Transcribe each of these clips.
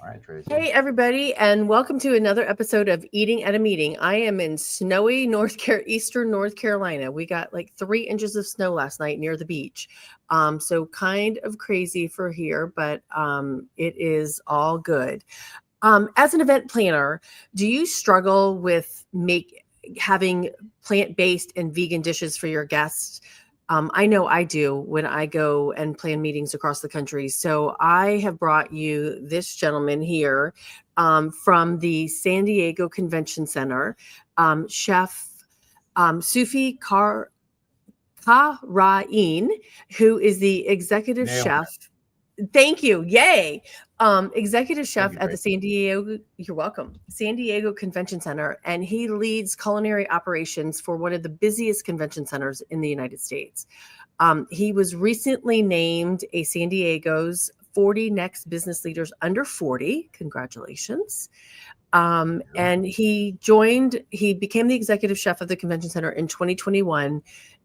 All right, Tracy. Hey, everybody, and welcome to another episode of Eating at a Meeting. I am in snowy Eastern North Carolina. We got like 3 inches of snow last night near the beach. So kind of crazy for here, but it is all good. As an event planner, do you struggle with having plant-based and vegan dishes for your guests? I know I do when I go and plan meetings across the country. So I have brought you this gentleman here from the San Diego Convention Center, Chef Sufi Karaien, who is the executive Nailed it. chef. Thank you. Yay. Executive Thank chef you, at the Tracy. San Diego, you're welcome, San Diego Convention Center, and he leads culinary operations for one of the busiest convention centers in the United States. He was recently named a San Diego's 40 Next Business Leaders Under 40. Congratulations. And he became the executive chef of the convention center in 2021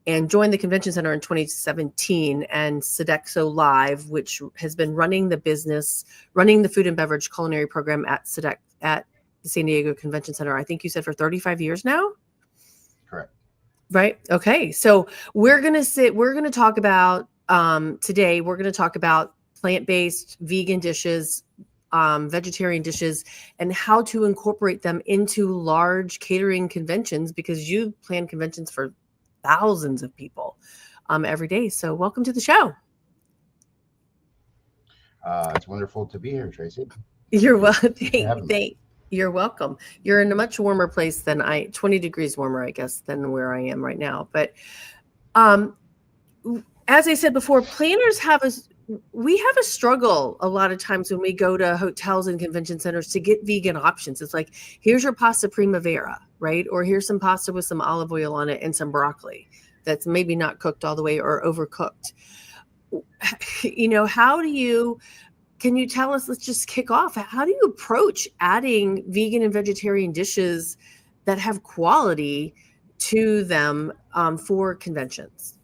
and joined the convention center in 2017 and Sodexo Live, which has been running the food and beverage culinary program at the San Diego Convention Center. I think you said for 35 years now. Correct. Right. Okay. So we're going to talk about today, we're going to talk about plant-based vegan dishes, vegetarian dishes, and how to incorporate them into large catering conventions, because you plan conventions for thousands of people every day. So welcome to the show. It's wonderful to be here, Tracy. You're Thank you. welcome. Thanks for having me. You're welcome. You're in a much warmer place than 20 degrees warmer, I guess, than where I am right now. But as I said before, planners have a struggle a lot of times when we go to hotels and convention centers to get vegan options. It's like, here's your pasta primavera, right? Or here's some pasta with some olive oil on it and some broccoli that's maybe not cooked all the way or overcooked. Can you tell us, let's just kick off, how do you approach adding vegan and vegetarian dishes that have quality to them for conventions?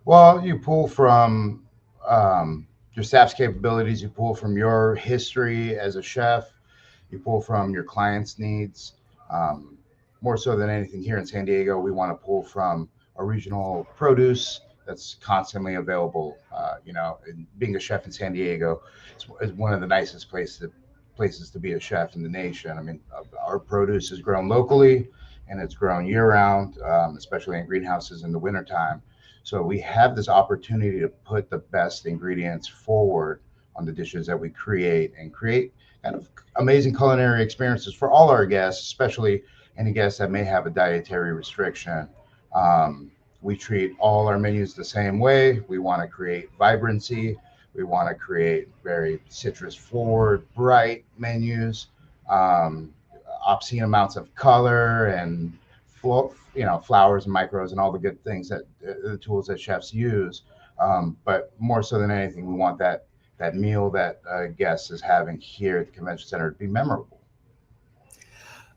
Well, you pull from your staff's capabilities, you pull from your history as a chef, you pull from your clients' needs. More so than anything, here in San Diego, we want to pull from a regional produce that's constantly available. And being a chef in San Diego is one of the nicest places to be a chef in the nation. I mean, our produce is grown locally and it's grown year round, especially in greenhouses in the wintertime. So we have this opportunity to put the best ingredients forward on the dishes that we create and create kind of amazing culinary experiences for all our guests, especially any guests that may have a dietary restriction. We treat all our menus the same way. We want to create vibrancy. We want to create very citrus forward, bright menus, um, obscene amounts of color and flowers and micros and all the good things that the tools that chefs use. But more so than anything, we want that meal that guest is having here at the convention center to be memorable.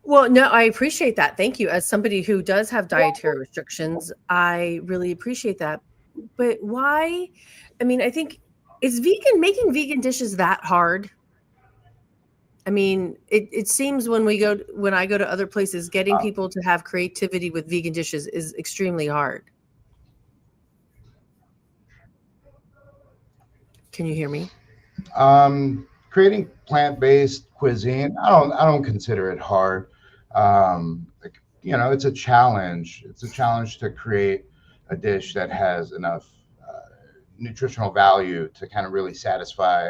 Well, no, I appreciate that. Thank you. As somebody who does have dietary restrictions, I really appreciate that. But why? I mean, I think, is making vegan dishes that hard? I mean, it seems when I go to other places, getting Uh, people to have creativity with vegan dishes is extremely hard. Can you hear me? Creating plant-based cuisine, I don't consider it hard. It's a challenge. It's a challenge to create a dish that has enough nutritional value to kind of really satisfy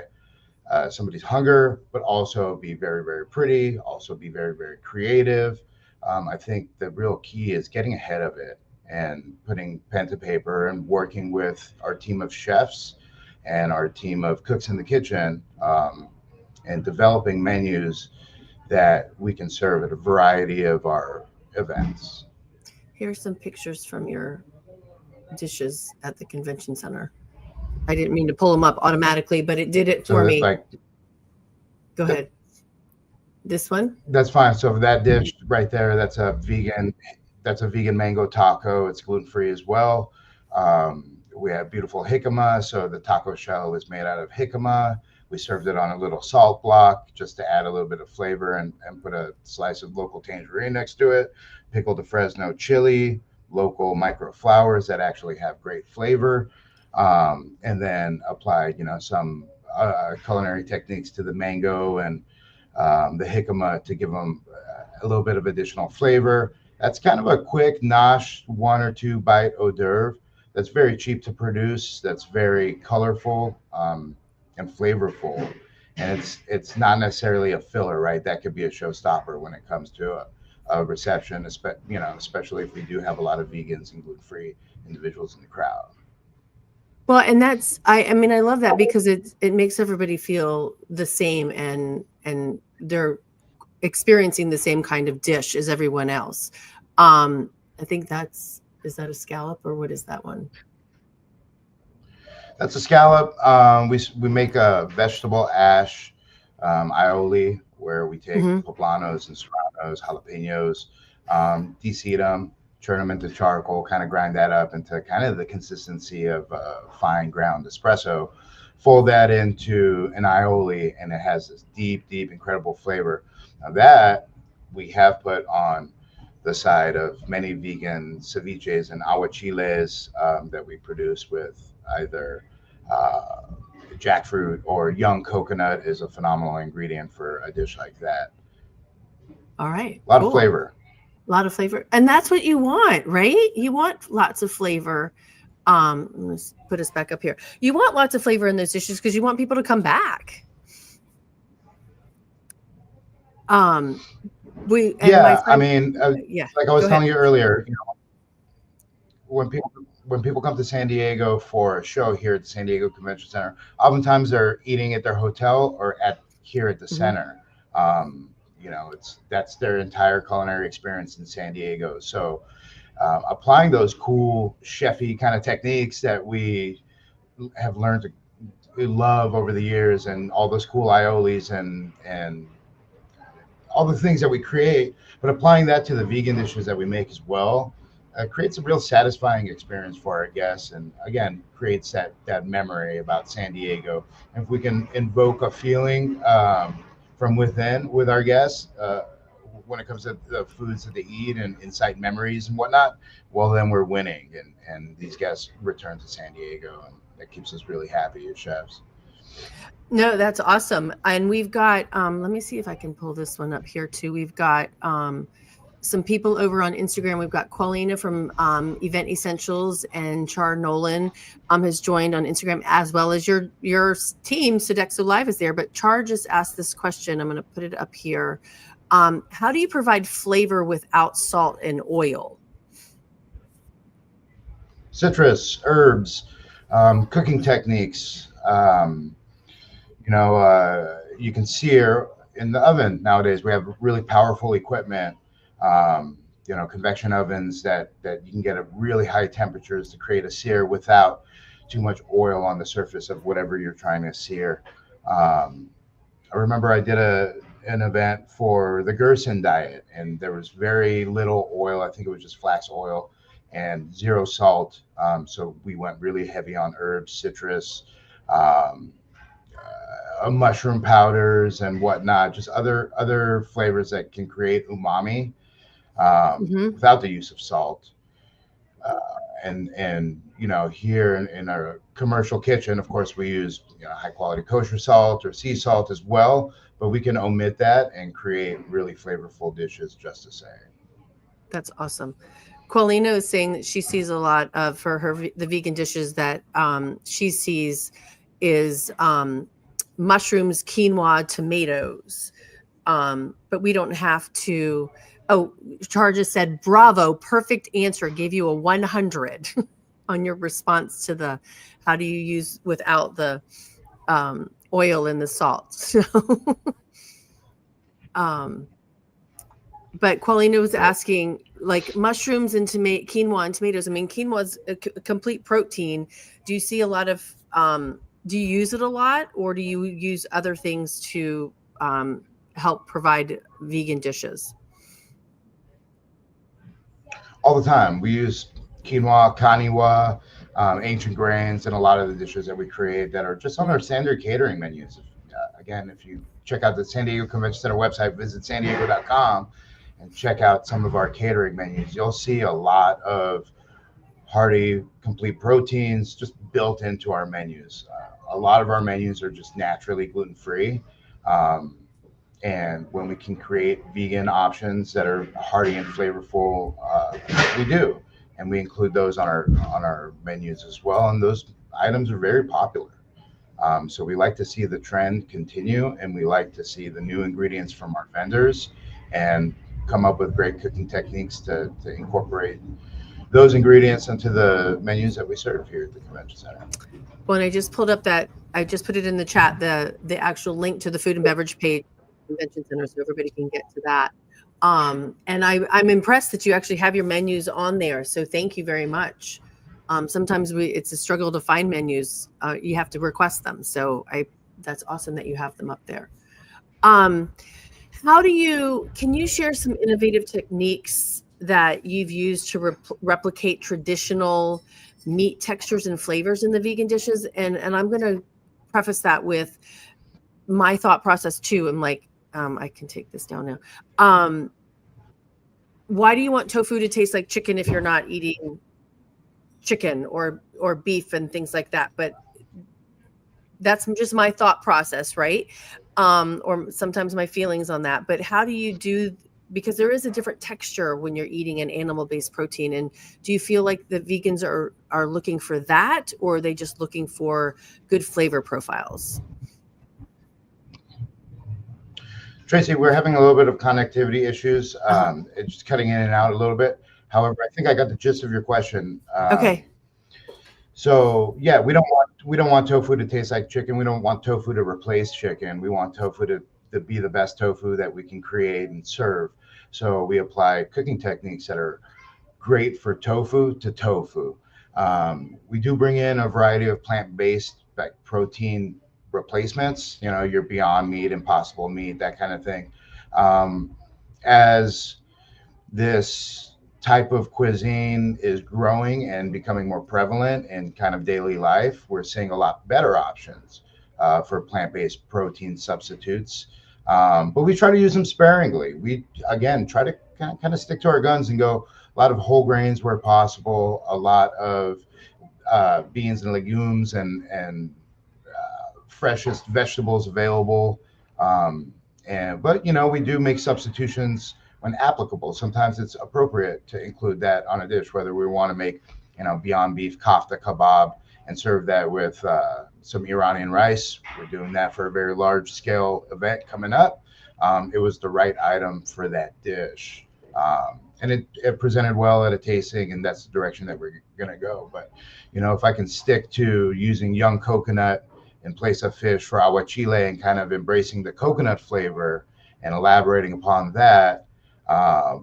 somebody's hunger, but also be very, very pretty, also be very, very creative. I think the real key is getting ahead of it and putting pen to paper and working with our team of chefs and our team of cooks in the kitchen, and developing menus that we can serve at a variety of our events. Here's some pictures from your dishes at the convention center. I didn't mean to pull them up automatically, but it did it for So, me. like, Go ahead. This one? that's fine. So for that dish right there, that's a vegan mango taco. It's gluten free as well. We have beautiful jicama, so the taco shell is made out of jicama. We served it on a little salt block just to add a little bit of flavor, and put a slice of local tangerine next to it, pickled Fresno chili, local micro flowers that actually have great flavor, and then applied, some culinary techniques to the mango and the jicama to give them a little bit of additional flavor. That's kind of a quick nosh, 1 or 2 bite hors d'oeuvre. That's very cheap to produce. That's very colorful and flavorful, and it's not necessarily a filler, right? That could be a showstopper when it comes to a reception, especially if we do have a lot of vegans and gluten-free individuals in the crowd. Well, and that's I mean, I love that because it makes everybody feel the same, and they're experiencing the same kind of dish as everyone else. I think is that a scallop, or what is that one? That's a scallop. We make a vegetable ash aioli, where we take poblanos and serranos, jalapenos, deseed them, turn them into charcoal, kind of grind that up into kind of the consistency of fine ground espresso, fold that into an aioli, and it has this deep, incredible flavor. Now that we have put on the side of many vegan ceviches and aguachiles that we produce with either jackfruit or young coconut is a phenomenal ingredient for a dish like that. All right. A lot of flavor. A lot of flavor. And that's what you want, right? You want lots of flavor. Let's put us back up here. You want lots of flavor in those dishes because you want people to come back. I mean, like I was telling you earlier, when people come to San Diego for a show here at the San Diego Convention Center, oftentimes they're eating at their hotel or here at the center. That's their entire culinary experience in San Diego. So applying those cool chefy kind of techniques that we have learned to love over the years, and all those cool aiolis and all the things that we create, but applying that to the vegan dishes that we make as well, creates a real satisfying experience for our guests, and again creates that memory about San Diego. And if we can invoke a feeling from within with our guests when it comes to the foods that they eat and incite memories and whatnot, well, then we're winning, and these guests return to San Diego, and that keeps us really happy as chefs. No, that's awesome. And we've got, let me see if I can pull this one up here too. We've got some people over on Instagram. We've got Qualina from Event Essentials, and Char Nolan has joined on Instagram, as well as your team. Sodexo Live is there, but Char just asked this question. I'm going to put it up here. How do you provide flavor without salt and oil? Citrus, herbs, cooking techniques. You can sear in the oven nowadays. We have really powerful equipment, convection ovens that you can get at really high temperatures to create a sear without too much oil on the surface of whatever you're trying to sear. I remember I did an event for the Gerson diet, and there was very little oil. I think it was just flax oil and 0 salt. So we went really heavy on herbs, citrus, mushroom powders and whatnot, just other flavors that can create umami without the use of salt. And here in our commercial kitchen, of course, we use high quality kosher salt or sea salt as well, but we can omit that and create really flavorful dishes just the same. That's awesome. Qualina is saying that she sees a lot of, for the vegan dishes that she sees is mushrooms, quinoa, tomatoes. But we don't have to. Oh, Char just said, bravo, perfect answer. Gave you a 100 on your response to the, how do you use without the oil and the salt. So, but Qualina was asking, like mushrooms and quinoa and tomatoes. I mean, quinoa is a complete protein. Do you see a lot of, do you use it a lot, or do you use other things to help provide vegan dishes? All the time. We use quinoa, kaniwa, ancient grains, and a lot of the dishes that we create that are just on our standard catering menus. again, if you check out the San Diego Convention Center website, visit sandiego.com and check out some of our catering menus. You'll see a lot of hearty, complete proteins just built into our menus. A lot of our menus are just naturally gluten-free. And when we can create vegan options that are hearty and flavorful, we do. And we include those on our menus as well. And those items are very popular. So we like to see the trend continue, and we like to see the new ingredients from our vendors and come up with great cooking techniques to incorporate those ingredients into the menus that we serve here at the convention center. Well, and I just pulled up I just put it in the chat, the actual link to the food and beverage page of the convention center, so everybody can get to that. And I'm impressed that you actually have your menus on there. So thank you very much. Sometimes it's a struggle to find menus. You have to request them. So that's awesome that you have them up there. Can you share some innovative techniques that you've used to replicate traditional meat textures and flavors in the vegan dishes? And I'm going to preface that with my thought process too. I'm like, I can take this down now. Why do you want tofu to taste like chicken if you're not eating chicken or beef and things like that? But that's just my thought process, right? Or sometimes my feelings on that. But how do you do, because there is a different texture when you're eating an animal-based protein. And do you feel like the vegans are looking for that, or are they just looking for good flavor profiles? Tracy, we're having a little bit of connectivity issues. It's just cutting in and out a little bit. However, I think I got the gist of your question. Okay. So yeah, we don't want tofu to taste like chicken. We don't want tofu to replace chicken. We want tofu to be the best tofu that we can create and serve. So we apply cooking techniques that are great for tofu to tofu. We do bring in a variety of plant-based like protein replacements, your Beyond Meat, Impossible Meat, that kind of thing. As this type of cuisine is growing and becoming more prevalent in kind of daily life, we're seeing a lot better options for plant-based protein substitutes. But we try to use them sparingly. We, again, try to kind of stick to our guns and go a lot of whole grains where possible, a lot of beans and legumes and freshest vegetables available. But we do make substitutions when applicable. Sometimes it's appropriate to include that on a dish, whether we want to make, Beyond Beef kofta kebab and serve that with some Iranian rice. We're doing that for a very large scale event coming up. It was the right item for that dish. And it presented well at a tasting, and that's the direction that we're going to go. But, if I can stick to using young coconut in place of fish for aguachile and kind of embracing the coconut flavor and elaborating upon that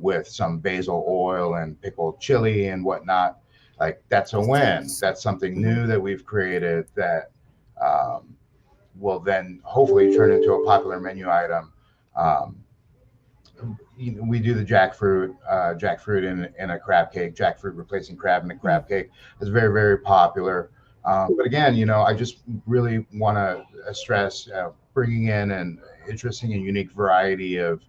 with some basil oil and pickled chili and whatnot, like that's a win. That's something new that we've created that will then hopefully turn into a popular menu item. We do the jackfruit in a crab cake, jackfruit replacing crab in a crab cake. It's very, very popular. But again, I just really want to stress bringing in an interesting and unique variety of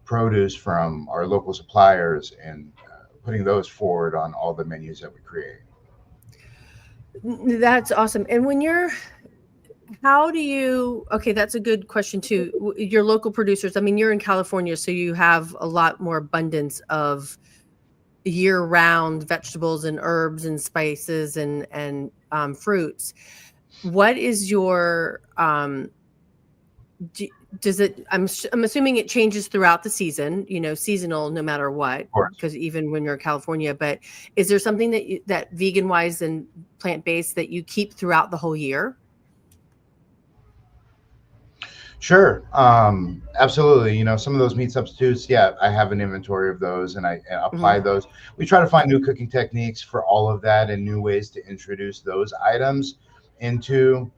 produce from our local suppliers and putting those forward on all the menus that we create. That's awesome. And okay, that's a good question too. Your local producers, you're in California, so you have a lot more abundance of year-round vegetables and herbs and spices and fruits. What is your I'm assuming it changes throughout the season, seasonal no matter what, because even when you're in California, but is there something that vegan wise and plant-based that you keep throughout the whole year? Sure. Absolutely. Some of those meat substitutes, I have an inventory of those and I apply those. We try to find new cooking techniques for all of that and new ways to introduce those items into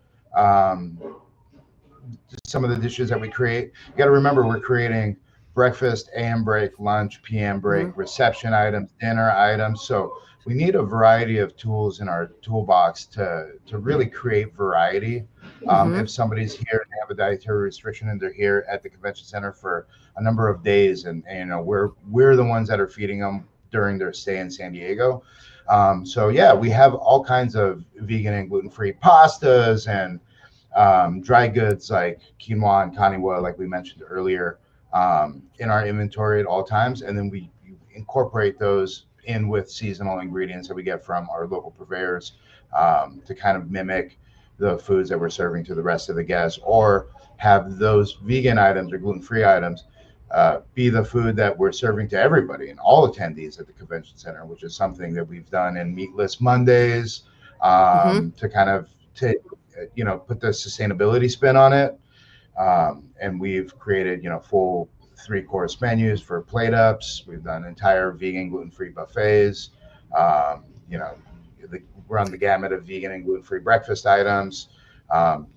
some of the dishes that we create. You got to remember, we're creating breakfast, AM break, lunch, PM break, reception items, dinner items. So we need a variety of tools in our toolbox to really create variety. If somebody's here and they have a dietary restriction and they're here at the convention center for a number of days, and we're the ones that are feeding them during their stay in San Diego. So yeah, we have all kinds of vegan and gluten-free pastas and dry goods like quinoa and kaniwa, like we mentioned earlier, in our inventory at all times, and then we incorporate those in with seasonal ingredients that we get from our local purveyors, to kind of mimic the foods that we're serving to the rest of the guests, or have those vegan items or gluten-free items be the food that we're serving to everybody and all attendees at the convention center, which is something that we've done in Meatless Mondays, to kind of put the sustainability spin on it. And we've created, full 3-course menus for plate ups. We've done entire vegan gluten-free buffets. Run the gamut of vegan and gluten-free breakfast items.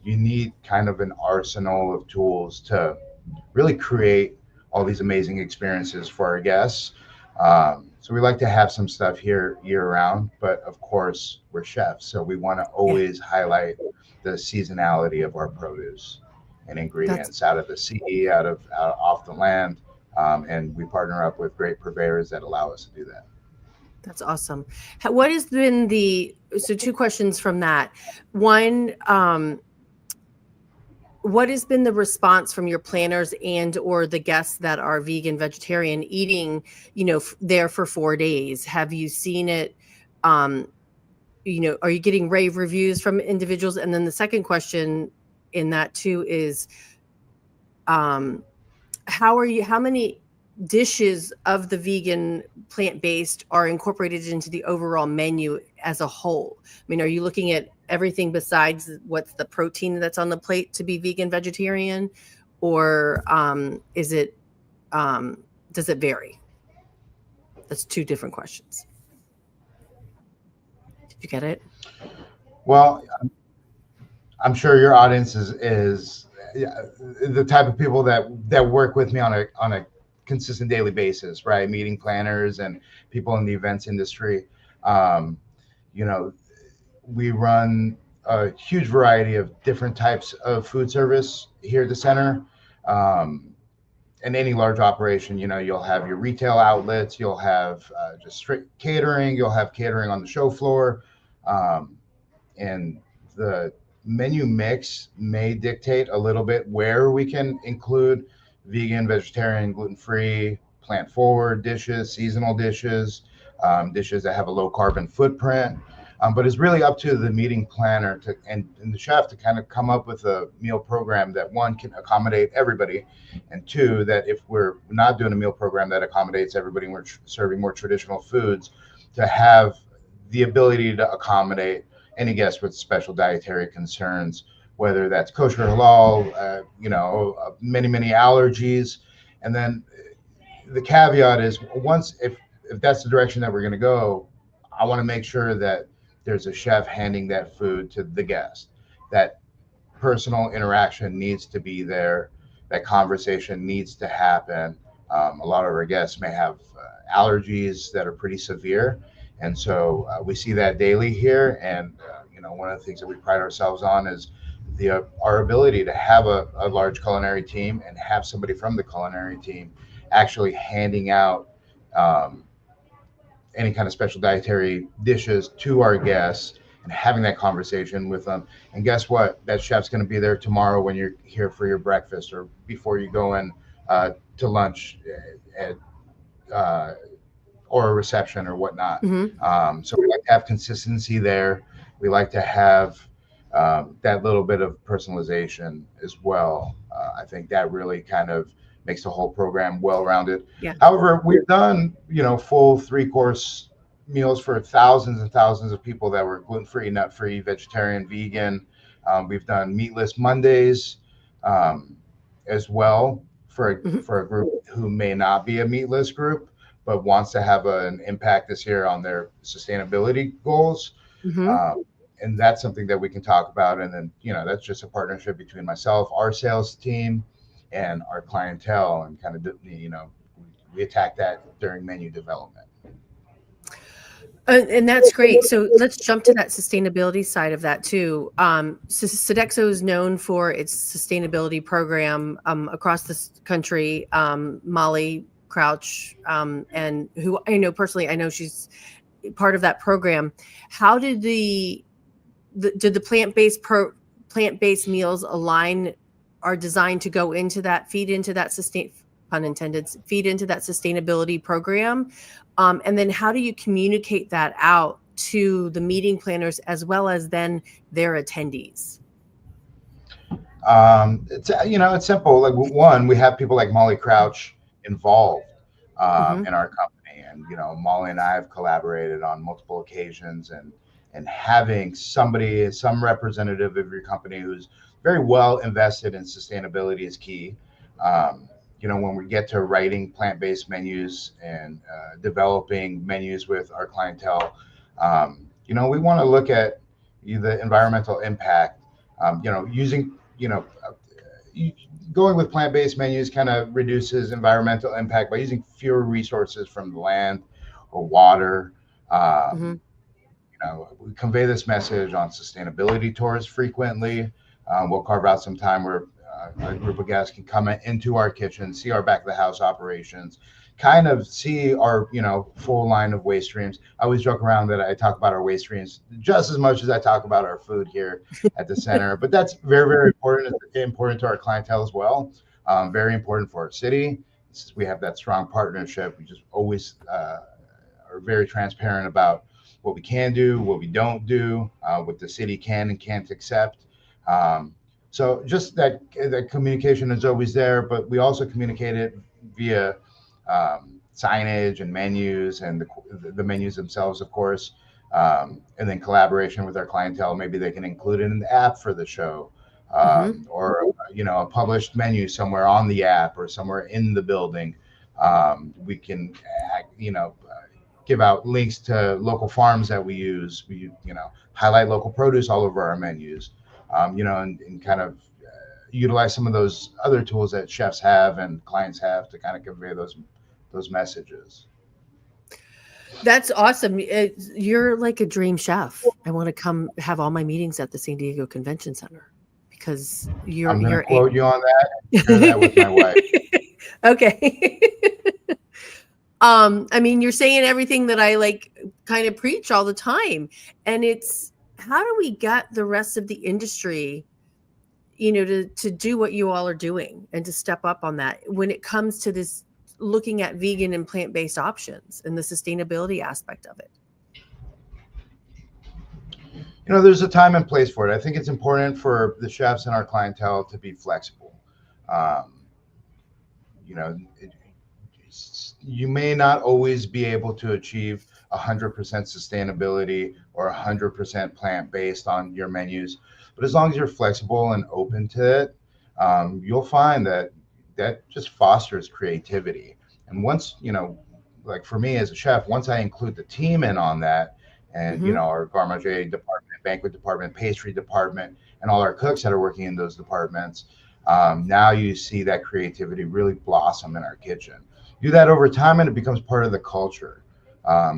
You need kind of an arsenal of tools to really create all these amazing experiences for our guests. So we like to have some stuff here year round, but of course we're chefs, so we want to always highlight the seasonality of our produce and ingredients out of the sea, out off the land, and we partner up with great purveyors that allow us to do that. That's awesome. What has been so 2 questions from that. One, what has been the response from your planners and or the guests that are vegan, vegetarian eating, there for 4 days? Have you seen it? Are you getting rave reviews from individuals? And then the second question in that too is, how many dishes of the vegan plant-based are incorporated into the overall menu as a whole? I mean, are you looking at everything besides what's the protein that's on the plate to be vegan, vegetarian, or does it vary? That's 2 different questions. Did you get it? Well, I'm sure your audience is the type of people that work with me on a consistent daily basis, right? Meeting planners and people in the events industry. We run a huge variety of different types of food service here at the center. In any large operation, you'll have your retail outlets, you'll have just straight catering, you'll have catering on the show floor, and the menu mix may dictate a little bit where we can include vegan, vegetarian, gluten-free, plant-forward dishes, seasonal dishes, dishes that have a low carbon footprint. But it's really up to the meeting planner and the chef to kind of come up with a meal program that, 1, can accommodate everybody, and 2, that if we're not doing a meal program that accommodates everybody and we're serving more traditional foods, to have the ability to accommodate any guest with special dietary concerns, whether that's kosher, halal, many allergies. And then the caveat is, if that's the direction that we're going to go, I want to make sure that there's a chef handing that food to the guest. That personal interaction needs to be there. That conversation needs to happen. A lot of our guests may have allergies that are pretty severe, and so we see that daily here. And one of the things that we pride ourselves on is our ability to have a large culinary team and have somebody from the culinary team actually handing out any kind of special dietary dishes to our guests and having that conversation with them. And guess what? That chef's going to be there tomorrow when you're here for your breakfast or before you go in to lunch or a reception or whatnot. Mm-hmm. So we like to have consistency there. We like to have that little bit of personalization as well. I think that really kind of makes the whole program well-rounded. Yeah. However, we've done, full 3-course meals for thousands and thousands of people that were gluten-free, nut-free, vegetarian, vegan. We've done Meatless Mondays as well for a group who may not be a meatless group, but wants to have an impact this year on their sustainability goals. Mm-hmm. And that's something that we can talk about. And then, that's just a partnership between myself, our sales team, and our clientele, and kind of, we attack that during menu development. And that's great. So let's jump to that sustainability side of that too. So Sodexo is known for its sustainability program across this country. Molly Crouch, and who I know personally, I know she's part of that program. How did did the plant-based meals are designed to go into that, feed into that pun intended, feed into that sustainability program? And then how do you communicate that out to the meeting planners as well as then their attendees? It's simple. Like, one, we have people like Molly Crouch involved in our company, and Molly and I have collaborated on multiple occasions, and having some representative of your company who's very well invested in sustainability is key. When we get to writing plant-based menus and developing menus with our clientele, we want to look at the environmental impact. Using, going with plant-based menus kind of reduces environmental impact by using fewer resources from the land or water. We convey this message on sustainability tours frequently. We'll carve out some time where a group of guests can come into our kitchen, see our back of the house operations, kind of see our full line of waste streams. I always joke around that I talk about our waste streams just as much as I talk about our food here at the center, but that's very, very important. It's important to our clientele as well. Very important for our city. We have that strong partnership. We just always are very transparent about what we can do, what we don't do, what the city can and can't accept. So just that communication is always there, but we also communicate it via signage and menus, and the menus themselves, of course, and then collaboration with our clientele. Maybe they can include it in the app for the show, or a published menu somewhere on the app or somewhere in the building. We can give out links to local farms that we use. We highlight local produce all over our menus. And kind of utilize some of those other tools that chefs have and clients have to kind of convey those messages. That's awesome. You're like a dream chef. I want to come have all my meetings at the San Diego Convention Center because I'm going to quote you on that and share that with my wife. Okay. I mean, you're saying everything that I kind of preach all the time, and it's, how do we get the rest of the industry, to do what you all are doing and to step up on that when it comes to this, looking at vegan and plant-based options and the sustainability aspect of it? There's a time and place for it. I think it's important for the chefs and our clientele to be flexible. You may not always be able to achieve 100% sustainability or 100% plant-based on your menus, but as long as you're flexible and open to it, you'll find that just fosters creativity. And once, like for me as a chef, once I include the team in on that, and our garde manger department, banquet department, pastry department, and all our cooks that are working in those departments, now you see that creativity really blossom in our kitchen. Do that over time and it becomes part of the culture.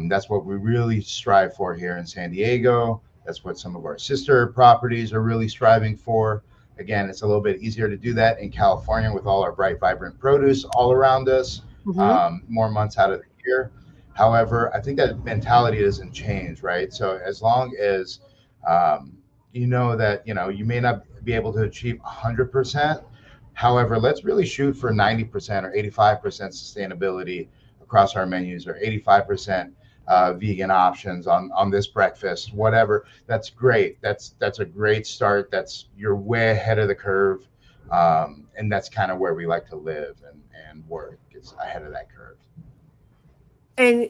That's what we really strive for here in San Diego. That's what some of our sister properties are really striving for. Again, it's a little bit easier to do that in California with all our bright, vibrant produce all around us, more months out of the year. However, I think that mentality doesn't change, right? So as long as that you may not be able to achieve 100%. However, let's really shoot for 90% or 85% sustainability across our menus, or 85% vegan options on this breakfast, whatever. That's great. That's a great start. You're way ahead of the curve. And that's kind of where we like to live and work, is ahead of that curve. And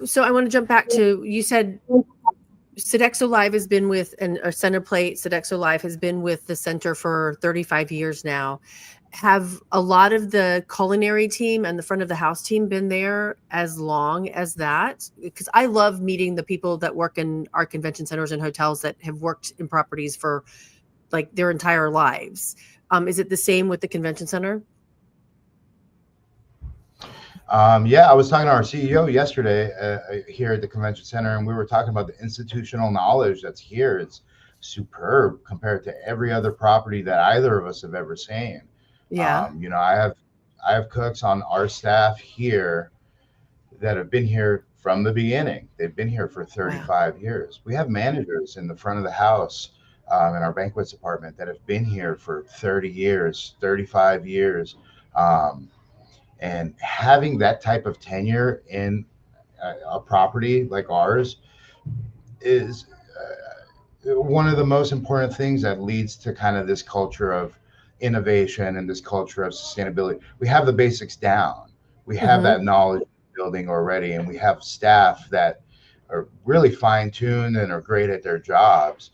so I want to jump back to, you said Sodexo Live has been with, and Centerplate Sodexo Live has been with the center for 35 years now. Have a lot of the culinary team and the front of the house team been there as long as that? Because I love meeting the people that work in our convention centers and hotels that have worked in properties for like their entire lives. Is it the same with the convention center? Yeah, I was talking to our CEO yesterday here at the convention center, and we were talking about the institutional knowledge that's here. It's superb compared to every other property that either of us have ever seen. Yeah. I have cooks on our staff here that have been here from the beginning. They've been here for Wow. 35 years. We have managers in the front of the house in our banquets department that have been here for 30 years, 35 years. Um, and having that type of tenure in a property like ours is one of the most important things that leads to kind of this culture of innovation and this culture of sustainability. We have the basics down. We have Mm-hmm. that knowledge building already, and we have staff that are really fine tuned and are great at their jobs.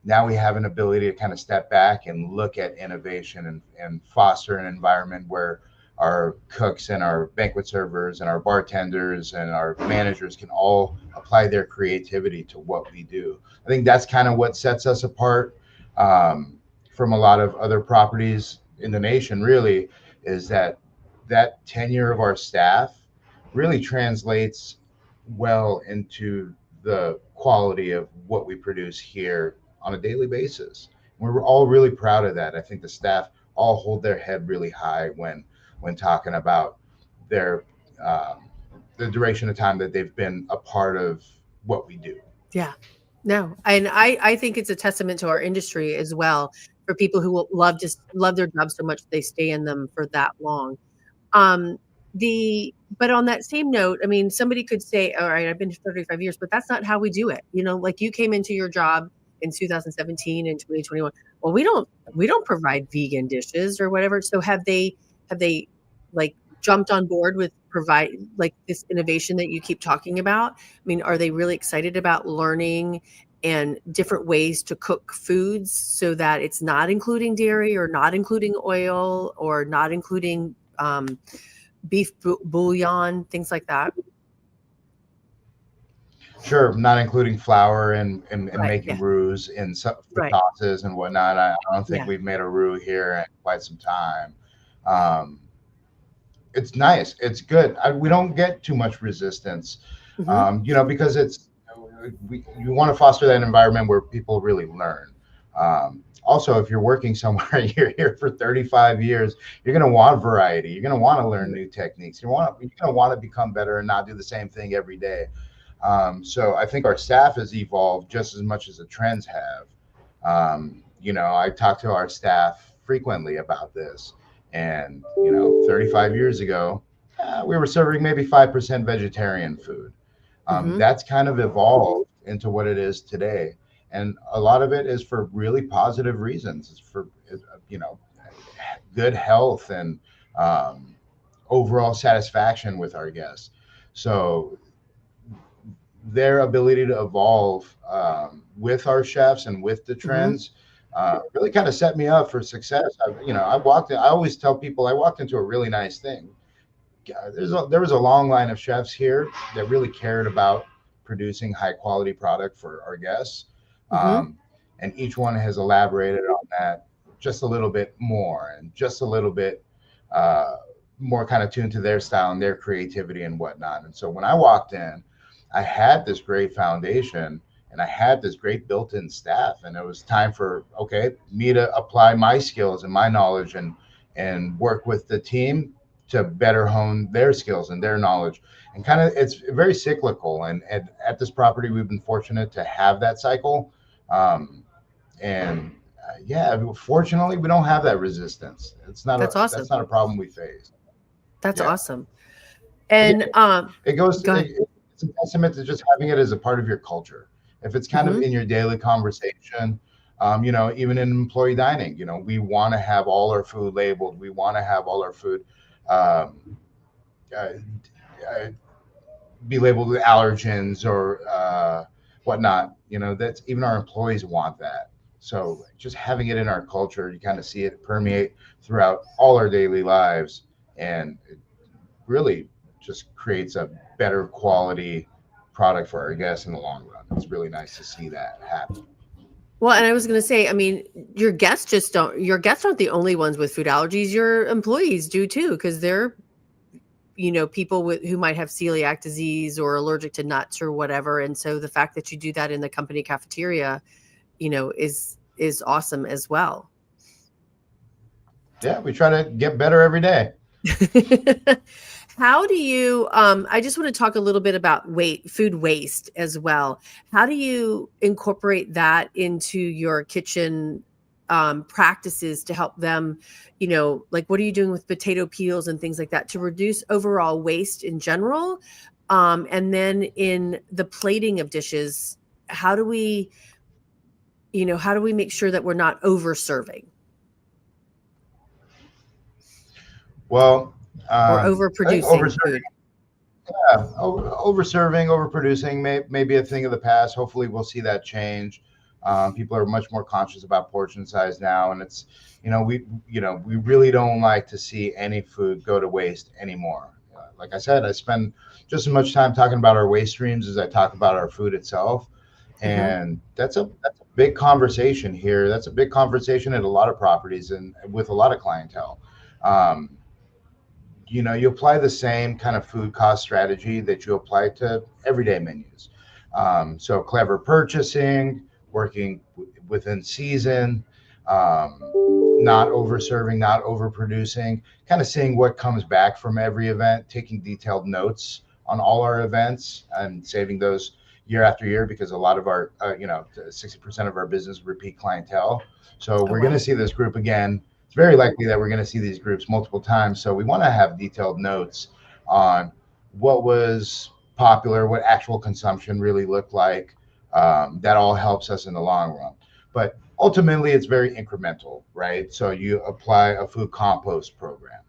Now we have an ability to kind of step back and look at innovation and foster an environment where our cooks and our banquet servers and our bartenders and our managers can all apply their creativity to what we do. I think that's kind of what sets us apart from a lot of other properties in the nation, really, is that tenure of our staff really translates well into the quality of what we produce here on a daily basis. We're all really proud of that. I think the staff all hold their head really high when talking about their the duration of time that they've been a part of what we do. Yeah. No. And I think it's a testament to our industry as well, for people who will love their jobs so much they stay in them for that long. Um, but on that same note, I mean, somebody could say, all right, I've been here 35 years, but that's not how we do it. Like you came into your job in 2017 and 2021. Well, we don't provide vegan dishes or whatever. So have they like jumped on board with provide like this innovation that you keep talking about? I mean, are they really excited about learning and different ways to cook foods so that it's not including dairy or not including oil or not including beef bouillon, things like that? Sure, not including flour and Right. making Yeah. roux for Right. sauces and whatnot. I don't think Yeah. we've made a roux here in quite some time. Um, it's nice. It's good. We don't get too much resistance, Hmm. because you want to foster that environment where people really learn. Also, if you're working somewhere and you're here for 35 years, you're going to want variety. You're going to want to learn new techniques. You're going to want to become better and not do the same thing every day. So I think our staff has evolved just as much as the trends have. I talk to our staff frequently about this. And, 35 years ago, we were serving maybe 5% vegetarian food. Hmm. That's kind of evolved into what it is today. And a lot of it is for really positive reasons. It's for, you know, good health and overall satisfaction with our guests. So their ability to evolve with our chefs and with the Hmm. trends really kind of set me up for success. I always tell people I walked into a really nice thing. There was a long line of chefs here that really cared about producing high quality product for our guests. Hmm. Um, and each one has elaborated on that just a little bit more and just a little bit uh, more kind of tuned to their style and their creativity and whatnot. And so when I walked in, I had this great foundation and I had this great built-in staff, and it was time for me to apply my skills and my knowledge and work with the team to better hone their skills and their knowledge. And kind of it's very cyclical. And at this property, we've been fortunate to have that cycle. Um, and yeah, fortunately, we don't have that resistance. That's awesome. That's not a problem we face. That's Yeah, awesome. it, And it goes. go ahead. It's a testament to just having it as a part of your culture. If it's kind of Hmm. in your daily conversation, even in employee dining, we want to have all our food labeled. We want to have all our food um, uh, uh, be labeled with allergens or whatnot. That's even our employees want that. So just having it in our culture, you kind of see it permeate throughout all our daily lives, and it really just creates a better quality product for our guests in the long run. It's really nice to see that happen. Well, and I was going to say, I mean, your guests aren't the only ones with food allergies. Your employees do too, because they're, people who might have celiac disease or allergic to nuts or whatever. And so the fact that you do that in the company cafeteria, is awesome as well. Yeah, we try to get better every day. How do you, I just want to talk a little bit about food waste as well. How do you incorporate that into your kitchen practices to help them, like what are you doing with potato peels and things like that to reduce overall waste in general? And then in the plating of dishes, how do we make sure that we're not over serving? Well, Or I think overproducing food. over serving, overproducing may be a thing of the past. Hopefully, we'll see that change. People are much more conscious about portion size now, and it's we really don't like to see any food go to waste anymore. Like I said, I spend just as much time talking about our waste streams as I talk about our food itself, and that's a big conversation here. That's a big conversation at a lot of properties and with a lot of clientele. Um, you apply the same kind of food cost strategy that you apply to everyday menus. So clever purchasing, working within season, um, not over serving, not overproducing, kind of seeing what comes back from every event, taking detailed notes on all our events and saving those year after year, because a lot of our, 60% of our business repeat clientele. So we're going to see this group again. It's very likely that we're going to see these groups multiple times. So we want to have detailed notes on what was popular, what actual consumption really looked like. That all helps us in the long run. But ultimately, it's very incremental, right? So you apply a food compost program.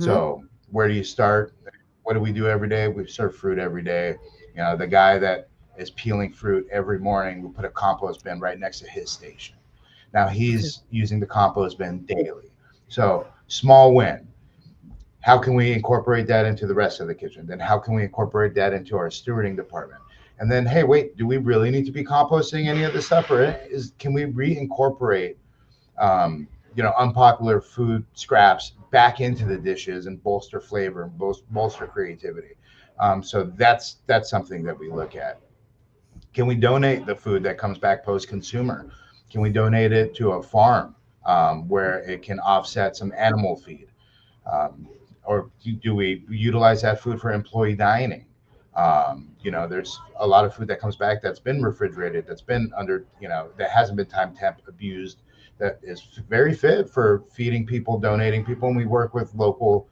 So where do you start? What do we do every day? We serve fruit every day. The guy that is peeling fruit every morning, we put a compost bin right next to his station. Now he's using the compost bin daily. So small win. How can we incorporate that into the rest of the kitchen? Then how can we incorporate that into our stewarding department? And then, hey, wait, do we really need to be composting any of this stuff, or can we reincorporate, unpopular food scraps back into the dishes and bolster flavor and bolster creativity? So that's something that we look at. Can we donate the food that comes back post-consumer? Can we donate it to a farm where it can offset some animal feed? Or do we utilize that food for employee dining? There's a lot of food that comes back that's been refrigerated, that's been that hasn't been time temp abused, that is very fit for feeding people, donating people. And we work with local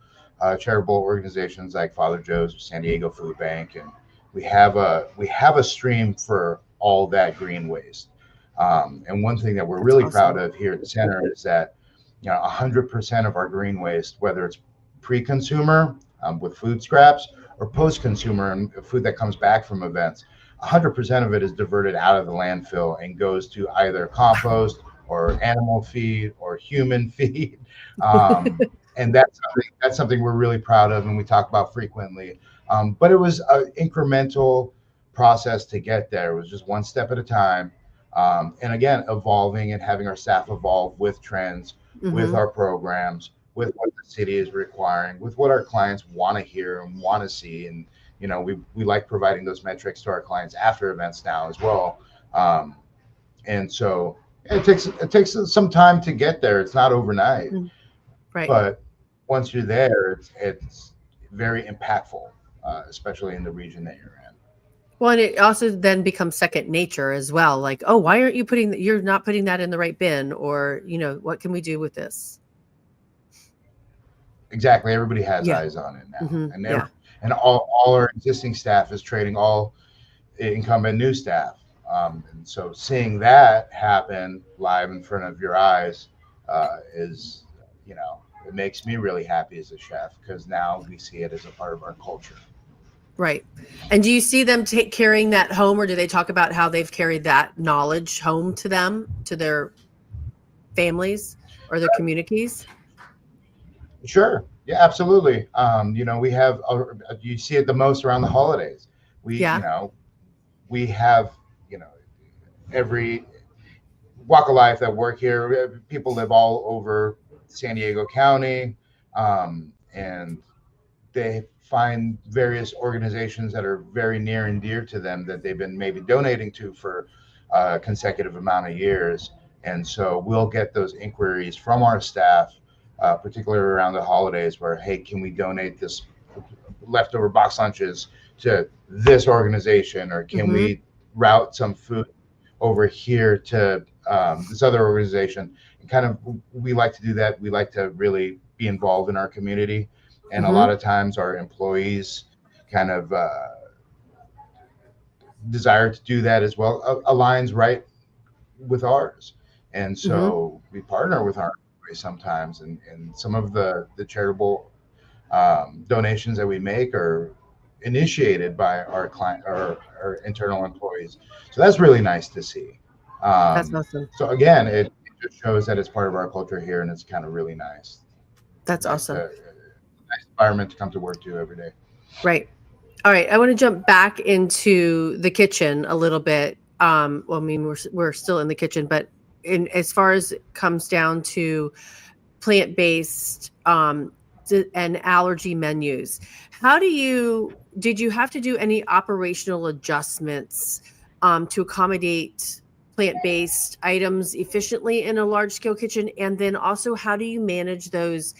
charitable organizations like Father Joe's, San Diego Food Bank, and we have a stream for all that green waste. And one thing that we're really proud of here at the center is that 100% of our green waste, whether it's pre-consumer with food scraps or post-consumer and food that comes back from events, 100% of it is diverted out of the landfill and goes to either compost or animal feed or human feed. And that's something we're really proud of and we talk about frequently. But it was an incremental process to get there. It was just one step at a time. And again, evolving and having our staff evolve with trends, with our programs, with what the city is requiring, with what our clients want to hear and want to see. And, we like providing those metrics to our clients after events now as well. And so it takes some time to get there. It's not overnight, right? But once you're there, it's very impactful, especially in the region that you're in. Well, and it also then becomes second nature as well. Like, oh, why aren't you're not putting that in the right bin? Or, what can we do with this? Exactly. Everybody has eyes on it now. And all our existing staff is training all incumbent new staff. And so seeing that happen live in front of your eyes is, it makes me really happy as a chef, because now we see it as a part of our culture. Right. And do you see them carrying that home, or do they talk about how they've carried that knowledge home to them, to their families or their communities? Sure. Yeah, absolutely. We have, you see it the most around the holidays. We have, every walk of life that work here. People live all over San Diego County. And they find various organizations that are very near and dear to them that they've been maybe donating to for a consecutive amount of years. And so we'll get those inquiries from our staff, particularly around the holidays, where, hey, can we donate this leftover box lunches to this organization, or can Mm-hmm. we route some food over here to this other organization? And kind of, we like to do that. We like to really be involved in our community, and a Mm-hmm. lot of times our employees kind of desire to do that as well. Aligns right with ours, and Mm-hmm. so we partner with our employees sometimes, and some of the charitable donations that we make are initiated by our client or our internal employees. So that's really nice to see. That's awesome. So again, it just shows that it's part of our culture here, and it's kind of really nice. That's Nice awesome. to nice environment to come to work to every day. Right. All right. I want to jump back into the kitchen a little bit. Well, I mean, we're still in the kitchen, but as far as it comes down to plant-based and allergy menus, did you have to do any operational adjustments to accommodate plant-based items efficiently in a large-scale kitchen? And then also, how do you manage those,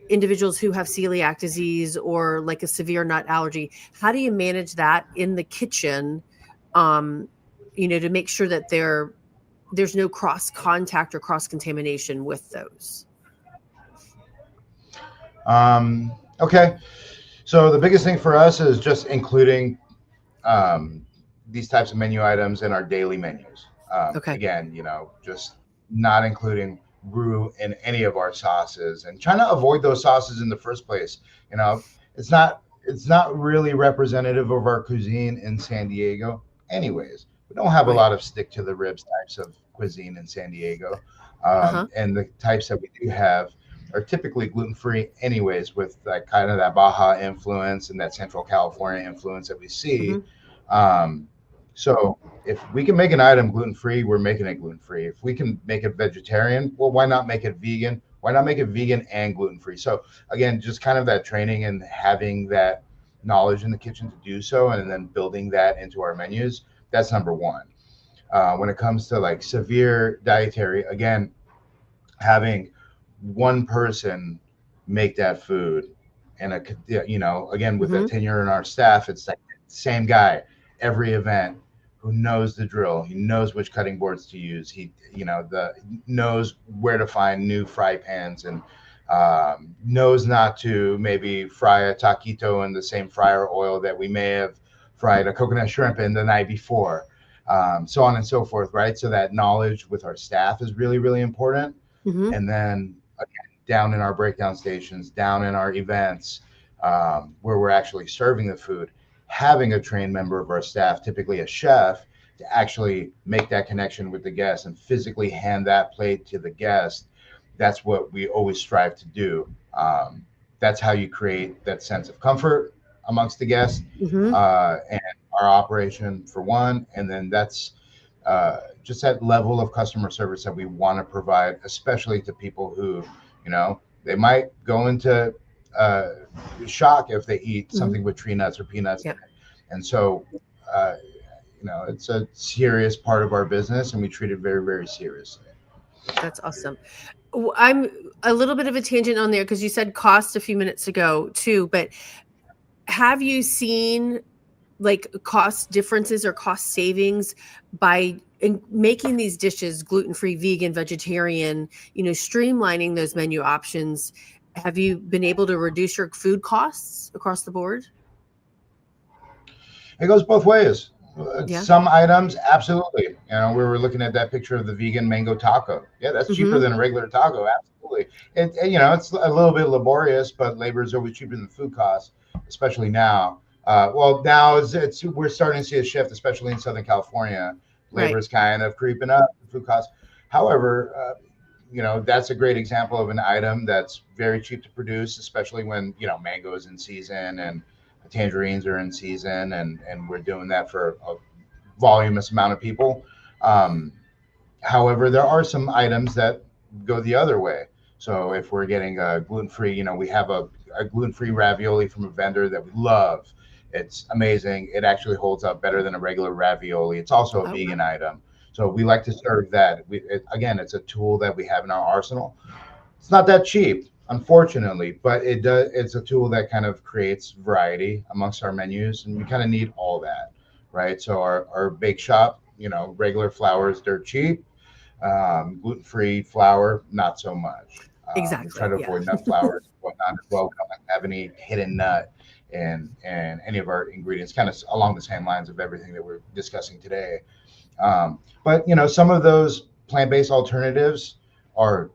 individuals who have celiac disease or like a severe nut allergy? How do you manage that in the kitchen, to make sure that there's no cross contact or cross contamination with those? Okay. So the biggest thing for us is just including these types of menu items in our daily menus. Okay. Again, just not including roux in any of our sauces, and trying to avoid those sauces in the first place. It's not really representative of our cuisine in San Diego. Anyways, we don't have a Right. lot of stick to the ribs types of cuisine in San Diego, Uh-huh. and the types that we do have are typically gluten free, anyways, with that kind of that Baja influence and that Central California influence that we see. Hmm. Um, so if we can make an item gluten free, we're making it gluten free. If we can make it vegetarian, well, why not make it vegan? Why not make it vegan and gluten free? So again, just kind of that training and having that knowledge in the kitchen to do so, and then building that into our menus. That's number one. When it comes to like severe dietary, again, having one person make that food, and again, with the Hmm. tenure in our staff, it's like same guy every event, who knows the drill. He knows which cutting boards to use. He the knows where to find new fry pans, and knows not to maybe fry a taquito in the same fryer oil that we may have fried a coconut shrimp in the night before, so on and so forth, right? So that knowledge with our staff is really, really important. Hmm. And then again, down in our breakdown stations, down in our events, where we're actually serving the food, having a trained member of our staff, typically a chef, to actually make that connection with the guest and physically hand that plate to the guest. That's what we always strive to do. That's how you create that sense of comfort amongst the guests, Hmm. and our operation for one. And then that's just that level of customer service that we want to provide, especially to people who, they might go into uh, shock if they eat Hmm. something with tree nuts or peanuts. Yeah. And so, uh, it's a serious part of our business, and we treat it very, very seriously. That's awesome. I'm a little bit of a tangent on there because you said cost a few minutes ago too, but have you seen like cost differences or cost savings by making these dishes gluten-free, vegan, vegetarian, streamlining those menu options? Have you been able to reduce your food costs across the board? It goes both ways. Yeah. Some items, absolutely. We were looking at that picture of the vegan mango taco. Yeah, that's cheaper Hmm. than a regular taco. Absolutely. It's a little bit laborious, but labor is always cheaper than food costs, especially now. Well, now we're starting to see a shift, especially in Southern California. Labor Right. is kind of creeping up, food costs. However, that's a great example of an item that's very cheap to produce, especially when, mango is in season and tangerines are in season, and we're doing that for a voluminous amount of people. Um, However, there are some items that go the other way. So if we're getting a gluten-free, we have a gluten-free ravioli from a vendor that we love. It's amazing. It actually holds up better than a regular ravioli. It's also a Oh, vegan item. So we like to serve that. Again, it's a tool that we have in our arsenal. It's not that cheap, unfortunately, but it does. It's a tool that kind of creates variety amongst our menus, and we kind of need all that, right? So our bake shop, regular flours, they're cheap. Gluten-free flour, not so much. We try exactly. to Yeah. avoid nut flours and whatnot as well. We don't like to have any hidden nut and any of our ingredients, kind of along the same lines of everything that we're discussing today. But some of those plant-based alternatives are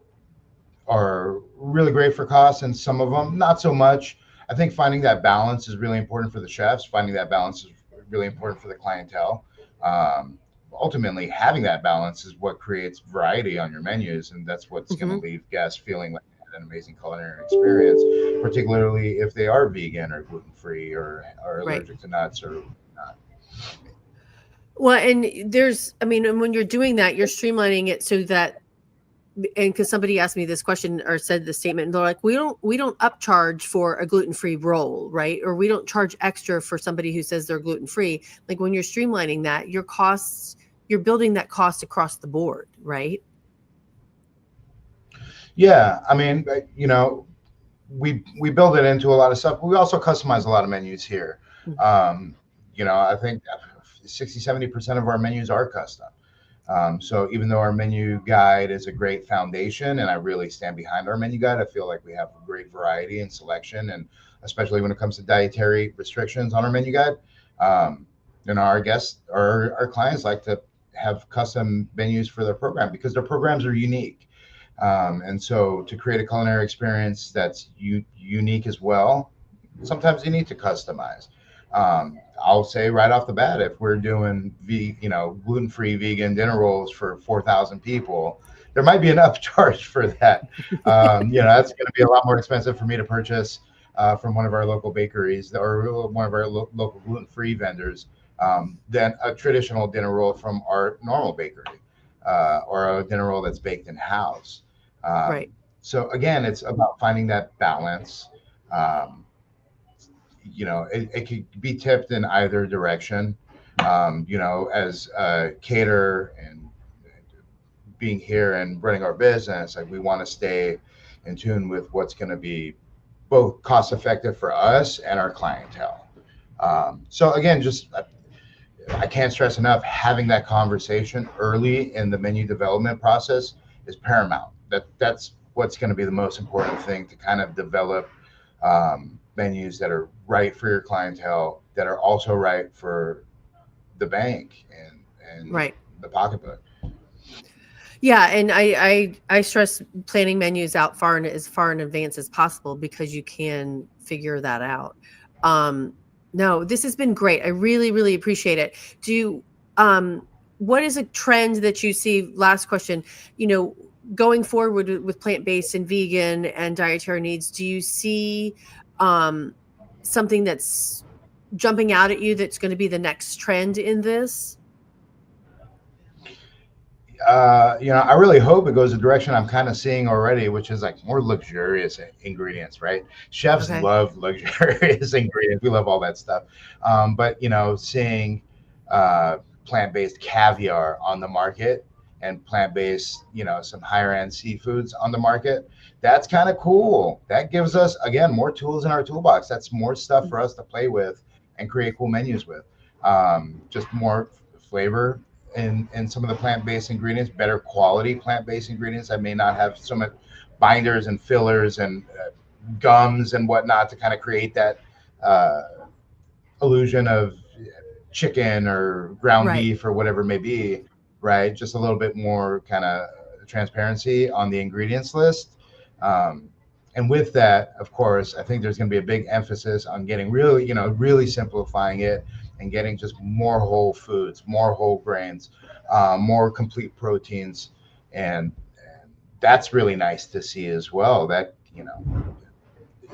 really great for cost, and some of them not so much. I think finding that balance is really important for the chefs. Finding that balance is really important for the clientele. Um, Ultimately, having that balance is what creates variety on your menus, and that's what's going to Hmm. leave guests feeling like they had an amazing culinary experience, particularly if they are vegan or gluten free or Right. allergic to nuts or not. Well, and I mean, and when you're doing that, you're streamlining it so that, and because somebody asked me this question or said the statement, and they're like, we don't upcharge for a gluten-free roll, right? Or we don't charge extra for somebody who says they're gluten-free. Like when you're streamlining that, your costs, you're building that cost across the board, right? Yeah, I mean, we build it into a lot of stuff, but we also customize a lot of menus here. Mm. Um, I think 60-70% of our menus are custom. So even though our menu guide is a great foundation, and I really stand behind our menu guide, I feel like we have great variety and selection, and especially when it comes to dietary restrictions on our menu guide, um, our guests or our clients like to have custom menus for their program because their programs are unique. And so to create a culinary experience that's unique as well, sometimes you need to customize. I'll say right off the bat, if we're doing gluten-free vegan dinner rolls for 4,000 people, there might be an upcharge for that. That's going to be a lot more expensive for me to purchase from one of our local bakeries or one of our local gluten-free vendors than a traditional dinner roll from our normal bakery or a dinner roll that's baked in house. Right. So again, it's about finding that balance. Um, it could be tipped in either direction. As a caterer and being here and running our business, like we want to stay in tune with what's going to be both cost effective for us and our clientele. So again, just I can't stress enough, having that conversation early in the menu development process is paramount. That's what's going to be the most important thing to kind of develop menus that are right for your clientele, that are also right for the bank and Right. the pocketbook. Yeah, and I stress planning menus out as far in advance as possible because you can figure that out. Um, no, this has been great. I really, really appreciate it. Do you, what is a trend that you see? Last question, going forward with plant-based and vegan and dietary needs, do you see um, something that's jumping out at you that's going to be the next trend in this? I really hope it goes the direction I'm kind of seeing already, which is like more luxurious ingredients, right? Chefs Okay. love luxurious ingredients. We love all that stuff. But seeing plant-based caviar on the market and plant-based, some higher end seafoods on the market, that's kind of cool. That gives us, again, more tools in our toolbox. That's more stuff for us to play with and create cool menus with. Just more flavor in some of the plant-based ingredients, better quality plant-based ingredients that may not have so much binders and fillers and gums and whatnot to kind of create that uh, illusion of chicken or ground Right. beef or whatever it may be, right? Just a little bit more kind of transparency on the ingredients list. Um, and with that, of course, I think there's going to be a big emphasis on getting really, really simplifying it and getting just more whole foods, more whole grains, more complete proteins. And that's really nice to see as well. That,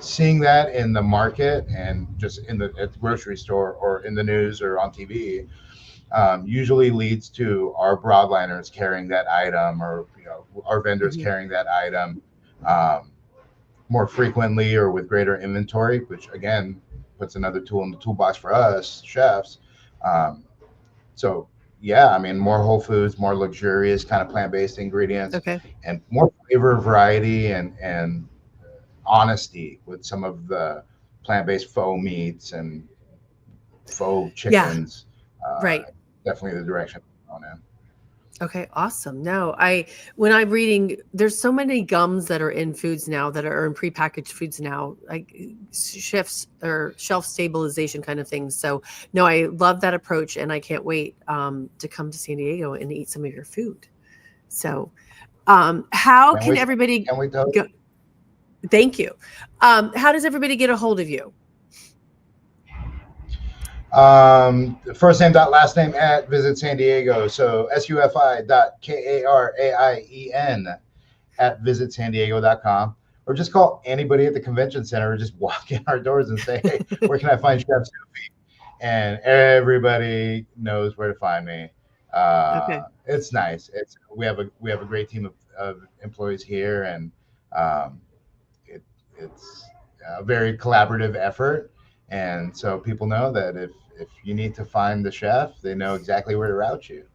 seeing that in the market and just at the grocery store or in the news or on TV usually leads to our broadliners carrying that item or our vendors Mhm. carrying that item more frequently or with greater inventory, which again puts another tool in the toolbox for us chefs. So yeah, I mean, more whole foods, more luxurious kind of plant-based ingredients, Okay. and more flavor variety and honesty with some of the plant-based faux meats and faux Yeah. chickens. Right. Definitely the direction I'm going in. Okay, awesome. No, when I'm reading, there's so many gums that are in foods now that are in prepackaged foods now, like shifts or shelf stabilization kind of things. So no, I love that approach, and I can't wait to come to San Diego and eat some of your food. So how can everybody Can we tell go? Thank you. How does everybody get a hold of you? First name dot last name at Visit San Diego. So SUFI.KARAIEN at visitsandiego.com, or just call anybody at the convention center or just walk in our doors and say, hey, where can I find Chef Sufi? And everybody knows where to find me. Okay. It's nice. We have a great team of employees here, and it's a very collaborative effort. And so people know that if you need to find the chef, they know exactly where to route you.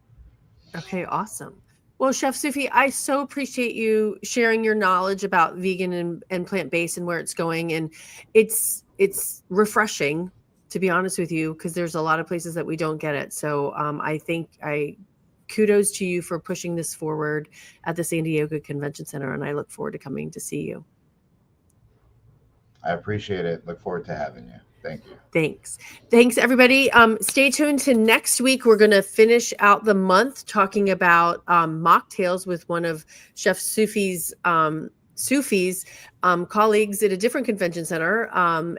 Okay, awesome. Well, Chef Sufi, I so appreciate you sharing your knowledge about vegan and plant-based and where it's going. And it's refreshing, to be honest with you, because there's a lot of places that we don't get it. So I kudos to you for pushing this forward at the San Diego Convention Center, and I look forward to coming to see you. I appreciate it. Look forward to having you. Thank you. Thanks, everybody. Stay tuned to next week. We're going to finish out the month talking about mocktails with one of Chef Sufi's colleagues at a different convention center.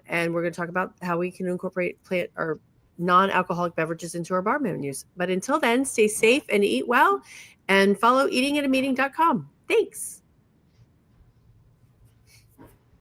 And we're going to talk about how we can incorporate plant or non-alcoholic beverages into our bar menus. But until then, stay safe and eat well, and follow eatingatameeting.com. Thanks.